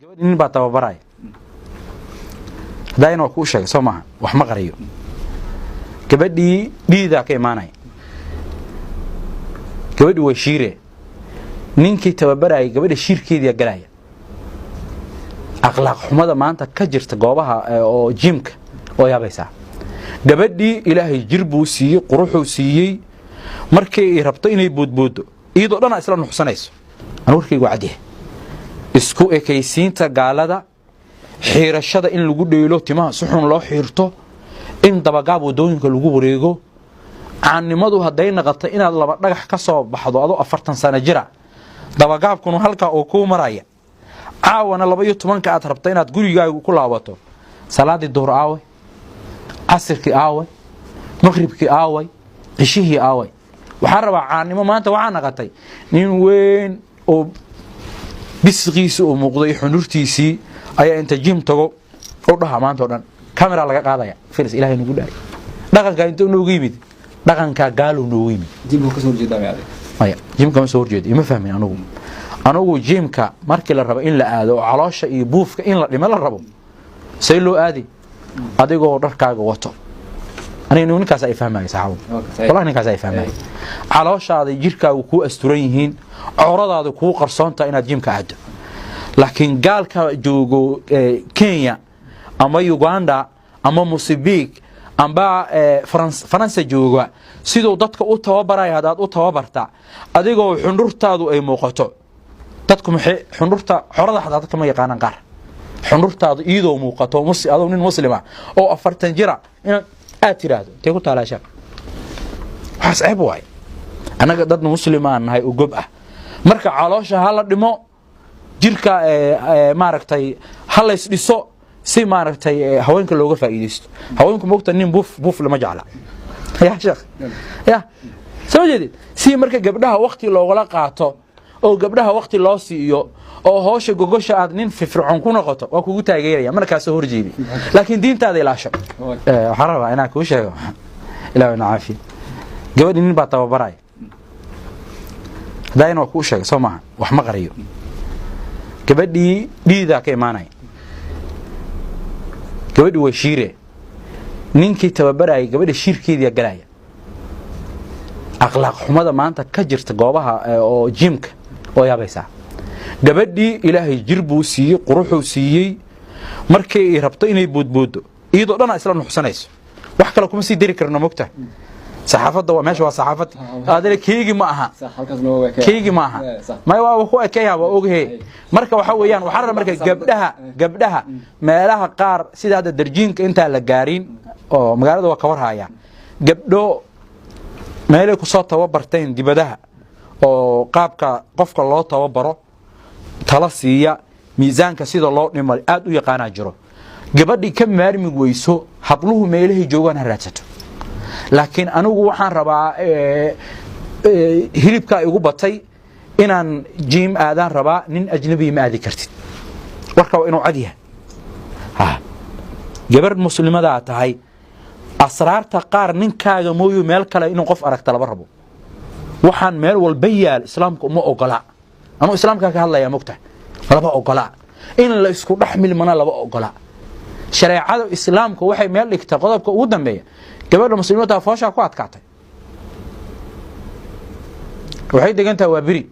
nin baa tababaray hadayna waa ku sheegay Soomaa wax ma qariyo gabadhii dhiida ka imaanay gabadhii way shiire ninkii tababaray gabadha shirkeedii galaya akhlaaq xumada maanta ka jirta goobaha oo jimka oo yaabaysa gabadhii ilaahay jirbuu siiyay quruxu siiyay markay rabto inay boodboodo iyadoo dhan isla nuxsanayso aan warkaygu cadiye isku ekaysiinta gaalada xiirashada in lagu dheelo timaha suxun loo xiirto in dabagaab wadooyinka lagu wareego caanimadu haday naqato inaad laba dhagax ka soo baxdo adoo 40 sano jira dabagaabkuna halka oo ku maraya caawana 12 aad rabto inaad gurigaaga ku laabato salaadii duhur aawe casirkii aawe maghribkii aawe cishihii aawe waxa rabaa caanimo maanta waxa naqatay nin weyn oo bisqiisa oo muuqday xunurtiisi ayaa inta jim tago oo dhaha maanta oo dhan kamera laga qaadaya firis ilaahay nagu dhaay dhaqanka inta noogu yimid dhaqanka gaalo noogu yimid jimka ka soo jeedaa maya jimka ma soo jeedo ima fahmin anigu jimka markii la rabo in la aado caloosha iyo buufka in la dhimo la rabo say loo aadi adigoo dharkaaga wato aniga ninkaas ay fahmayay saxaabo wallahi ninkaas ay fahmayay calooshaada jirkaagu ku asturan yihiin cawradaadu ku qarsoonta inaad jimka aado laakiin gaalka joogo Kenya ama Uganda ama Mozambique amba Faransa jooga sidoo dadka u tababaray hadaad u tababarta adigoo xundurtaadu ay muuqato dadku maxay xundurta xorada hada dadka ma yaqaanaan qaar xundurtaadu iyadoo muuqato adoo nin muslima oo 40 jira in aad tiraahdo tay ku taalaasha xasab way anaga dad muslimaan nahay oo gob ah marka caloosha hala dhimo jirka maaragtay hala isdhiso si maaragtay haweenka looga faa'iideysto haweenku moogta nin buuf lama jecla ya sheekh ya soo jeedid si marka gabdhaha waqti looga qaato oo gabdhaha waqti loo siiyo oo hoosha gogosha aad nin firfircoon ku noqoto waa kugu taageeraya markaas horjeedi laakiin diintaada ilaasho waxa rabaa inaan ku sheego ilaahay naafi gabadhii nin baa tababaray hadayna waa ku sheegay Soomaa wax ma qariyo gabadhii dhiida ka imaanay gabadhii way shiire ninkii tababaray gabadha shirkeedii galaya akhlaaq xumada maanta ka jirta goobaha oo jimka oo yaabaysa gabadhii ilaahay jirbuu siiyay quruxu siiyay markay rabto inay boodboodo iyadoo dhan isla nuxsanayso wax kale kuma sii dari karno mogta saxaafada waa meesha waa saxaafad aadana keegi ma aha keegi ma aha ma waa ku ekeeyaa waa oghay marka waxa weeyaan waxa marka gabdhaha meelaha qaar sida hada darjiinka inta la gaarin oo magaalada waa ka warhaya gabdho meelay ku soo tababarteen dibadaha oo qaabka qofka loo tababaro tala siiya miisaanka sida loo dhimo aad u yaqaan jiro gabadhii ka maarmi weyso habluhu meelahay joogan raadsato laakiin anigu waxaan rabaa hilibka igu batay inaan jim aadan rabaa nin ajnabi ma aadi kartid warka inuu cadiya gabar muslimada tahay asraarta qaar ninkaaga mooyo meel kale inuu qof aragta laba rabo waxaan meel walba yaal islaamku uma ogola anu islaamka ka hadlaya mugta laba ogola in la isku dhaxmil mana laba ogola shariicada islaamka waxay meel dhigtaa qodobka ugu dambeeya gabadha muslimada foosha ku adkaatay waxay degantaa waa biri